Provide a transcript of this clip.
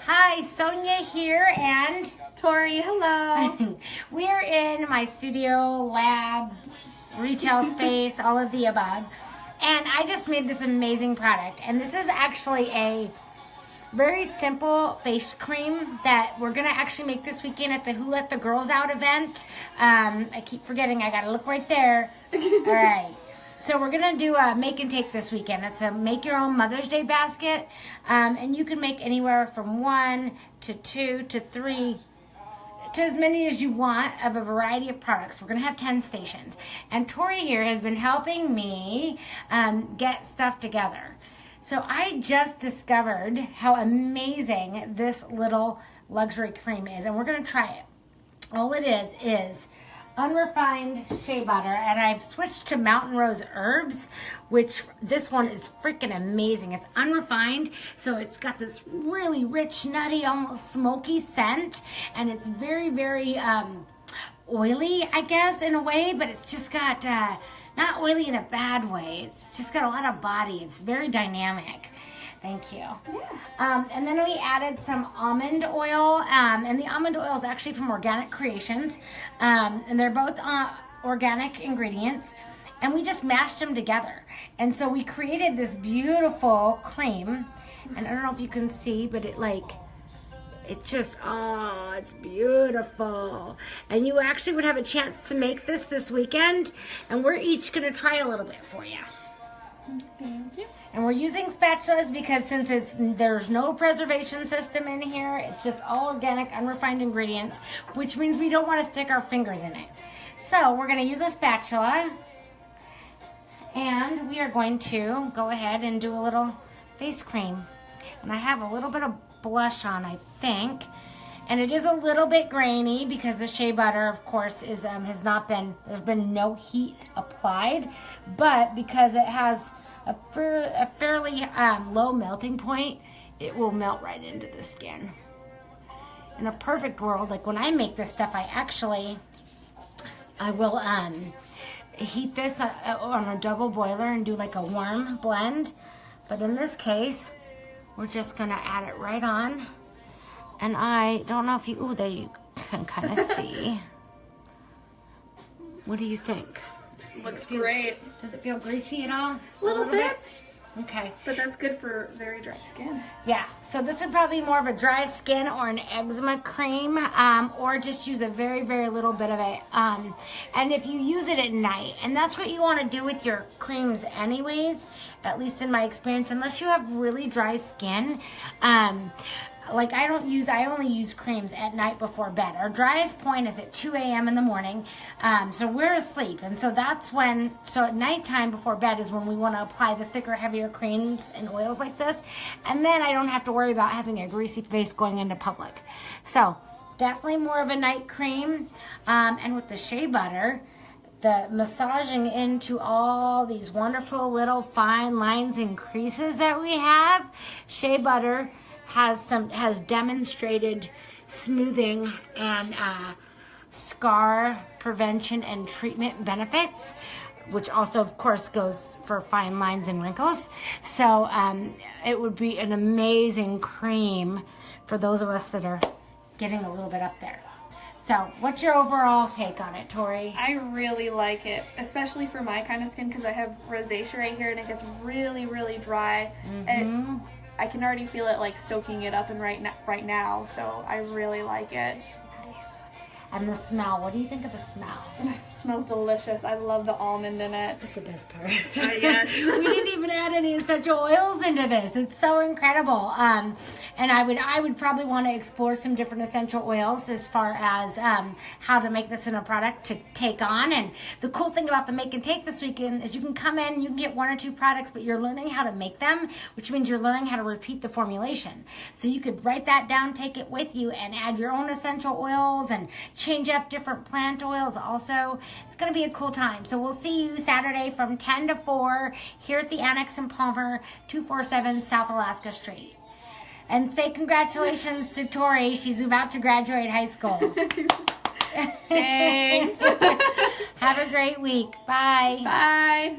Hi, Sonia here and Tori, hello. we are in my studio, lab, retail space, all of the above. And I just made this amazing product. And this is actually a very simple face cream that we're going to actually make this weekend at the Who Let the Girls Out event. I keep forgetting, I got to look right there. All right. So we're going to do a make and take this weekend. It's a make your own Mother's Day basket. And you can make anywhere from 1 to 2 to 3 to as many as you want of a variety of products. We're going to have 10 stations. And Tori here has been helping me get stuff together. So I just discovered how amazing this little luxury cream is. And we're going to try it. All it is unrefined shea butter, and I've switched to Mountain Rose Herbs, which this one is freaking amazing. It's unrefined, so it's got this really rich, nutty, almost smoky scent, and it's very, very oily, I guess, in a way, but it's just got, not oily in a bad way. It's just got a lot of body. It's very dynamic. Thank you. Yeah. And then we added some almond oil, and the almond oil is actually from Organic Creations, and they're both organic ingredients, and we just mashed them together. And so we created this beautiful cream, and I don't know if you can see, but it's just, oh, it's beautiful. And you actually would have a chance to make this weekend, and we're each going to try a little bit for you. Thank you. And we're using spatulas because since there's no preservation system in here, it's just all organic, unrefined ingredients, which means we don't want to stick our fingers in it. So we're going to use a spatula, and we are going to go ahead and do a little face cream. And I have a little bit of blush on, I think. And it is a little bit grainy because the shea butter, of course, there's been no heat applied. But because it has a fairly low melting point, it will melt right into the skin. In a perfect world, like when I make this stuff, I will heat this on a double boiler and do like a warm blend. But in this case, we're just gonna add it right on. And I don't know if there you can kind of see. What do you think? Looks great. Does it feel greasy at all? A little bit. Okay. But that's good for very dry skin. Yeah, so this would probably be more of a dry skin or an eczema cream, or just use a very, very little bit of it. And if you use it at night, and that's what you want to do with your creams anyways, at least in my experience, unless you have really dry skin, like I only use creams at night before bed. Our driest point is at 2 a.m. in the morning, so we're asleep. And so so at nighttime before bed is when we want to apply the thicker, heavier creams and oils like this. And then I don't have to worry about having a greasy face going into public. So definitely more of a night cream. And with the shea butter, the massaging into all these wonderful little fine lines and creases that we have, shea butter has demonstrated smoothing and scar prevention and treatment benefits, which also of course goes for fine lines and wrinkles. So it would be an amazing cream for those of us that are getting a little bit up there. So what's your overall take on it, Tori? I really like it, especially for my kind of skin because I have rosacea right here and it gets really, really dry. And I can already feel it like soaking it up and right now, so I really like it. And the smell, what do you think of the smell? It smells delicious. I love the almond in it. It's the best part. Yes. We didn't even add any essential oils into this. It's so incredible. And I would probably want to explore some different essential oils as far as how to make this in a product to take on. And the cool thing about the make and take this weekend is you can come in, you can get 1 or 2 products, but you're learning how to make them, which means you're learning how to repeat the formulation. So you could write that down, take it with you, and add your own essential oils and change up different plant oils also. It's going to be a cool time. So we'll see you Saturday from 10 to 4 here at the Annex in Palmer, 247 South Alaska Street. And say congratulations to Tori. She's about to graduate high school. Thanks. Have a great week. Bye. Bye.